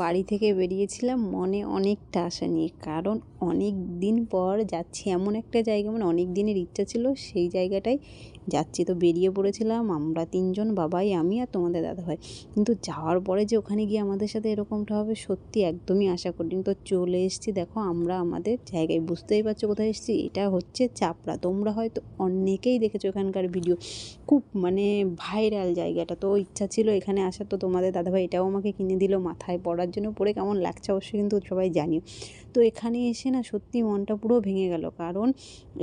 বাড়ি থেকে বেরিয়েছিলাম মনে অনেকটা আশা নিয়ে, কারণ অনেক দিন পর যাচ্ছি এমন একটা জায়গা, মানে অনেক দিনের ইচ্ছা ছিল সেই জায়গাটায় যাচ্ছি। তো বেরিয়ে পড়েছিলাম আমরা তিনজন, বাবাই, আমি আর তোমাদের দাদাভাই। কিন্তু যাওয়ার পরে যে ওখানে গিয়ে আমাদের সাথে এরকমটা হবে সত্যি একদমই আশা করিনি। তো চলে এসেছি, দেখো আমরা আমাদের জায়গায়, বুঝতেই পারছো কোথায় এসেছি। এটা হচ্ছে চাপড়া। তোমরা হয়তো অনেকেই দেখেছো এখানকার ভিডিও, খুব মানে ভাইরাল জায়গাটা। তো ইচ্ছা ছিল এখানে আসার, তো তোমাদের দাদাভাই এটাও আমাকে কিনে দিল মাথায় পরার জন্য। পরে কেমন লাগছে অবশ্যই কিন্তু সবাই জানিও। তো এখানে এসে না সত্যি মনটা পুরো ভেঙে গেল, কারণ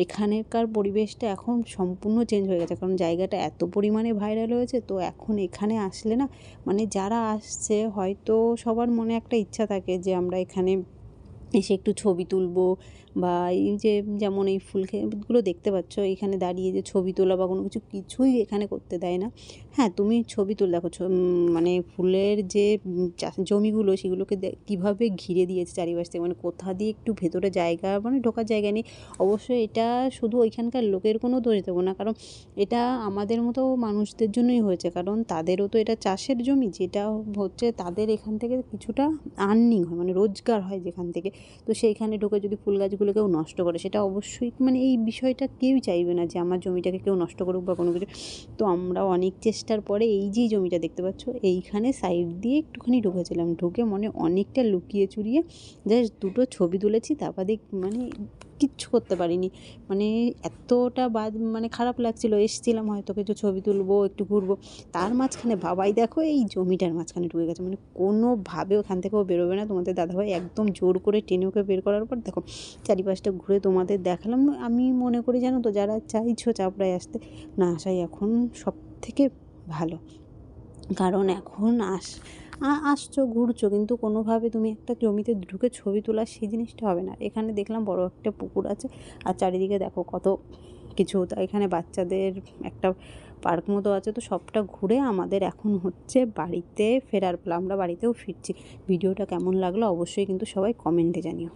এখানকার পরিবেশটা এখন সম্পূর্ণ চেঞ্জ হয়ে গেছে, কারণ জায়গাটা এত পরিমাণে ভাইরাল হয়েছে। তো এখন এখানে আসলে না, মানে যারা আসছে হয়তো সবার মনে একটা ইচ্ছা থাকে যে আমরা এখানে এসে একটু ছবি তুলবো, বা এই যে যেমন এই ফুল ক্ষেতগুলো দেখতে পাচ্ছ, এখানে দাঁড়িয়ে যে ছবি তোলা বা কোনো কিছু, কিছুই এখানে করতে দেয় না। হ্যাঁ, তুমি ছবি তুলে দেখো, মানে ফুলের যে জমিগুলো সেগুলোকে কীভাবে ঘিরে দিয়েছে চারিপাশ থেকে, মানে কোথা দিয়ে একটু ভেতরে জায়গা, মানে ঢোকার জায়গা নেই। অবশ্যই এটা শুধু ওইখানকার লোকের কোনো দোষ দেবো না, কারণ এটা আমাদের মতো মানুষদের জন্যই হয়েছে, কারণ তাদেরও তো এটা চাষের জমি, যেটা হচ্ছে তাদের এখান থেকে কিছুটা আর্নিং হয়, মানে রোজগার হয় যেখান থেকে। তো সেইখানে ঢুকে যদি ফুল গাছগুলো কেউ নষ্ট করে, সেটা অবশ্যই, মানে এই বিষয়টা কেউই চাইবে না যে আমার জমিটাকে কেউ নষ্ট করুক বা কোনো কিছু। তো আমরা অনেক চেষ্টার পরে এই যে জমিটা দেখতে পাচ্ছ, এইখানে সাইড দিয়ে একটুখানি ঢুকেছিলাম, ঢুকে মনে অনেকটা লুকিয়ে চুরিয়ে জাস্ট দুটো ছবি তুলেছি। তারপর মানে কিচ্ছু করতে পারিনি, মানে এতটা মানে খারাপ লাগছিল। এসেছিলাম হয়তো কিছু ছবি তুলবো, একটু ঘুরবো, তার মাঝখানে বাবাই দেখো এই জমিটার মাঝখানে ঢুকে গেছে, মানে কোনোভাবে ওখান থেকেও বেরোবে না। তোমাদের দাদাভাই একদম জোর করে টেনে ওকে বের করার পর দেখো চারিপাশটা ঘুরে তোমাদের দেখালাম। আমি মনে করি জানো তো, যারা চাইছো চাপড়ায় আসতে, না আসাই এখন সব থেকে ভালো, কারণ এখন আসছো ঘুরছো, কিন্তু কোনোভাবে তুমি একটা জমিতে ঢুকে ছবি তোলা সেই জিনিসটা হবে না। এখানে দেখলাম বড় একটা পুকুর আছে, আর চারিদিকে দেখো কত কিছু। তা এখানে বাচ্চাদের একটা পার্ক মতো আছে। তো সবটা ঘুরে আমাদের এখন হচ্ছে বাড়িতে ফেরার পালা, আমরা বাড়িতেও ফিরছি। ভিডিওটা কেমন লাগলো অবশ্যই কিন্তু সবাই কমেন্টে জানিও।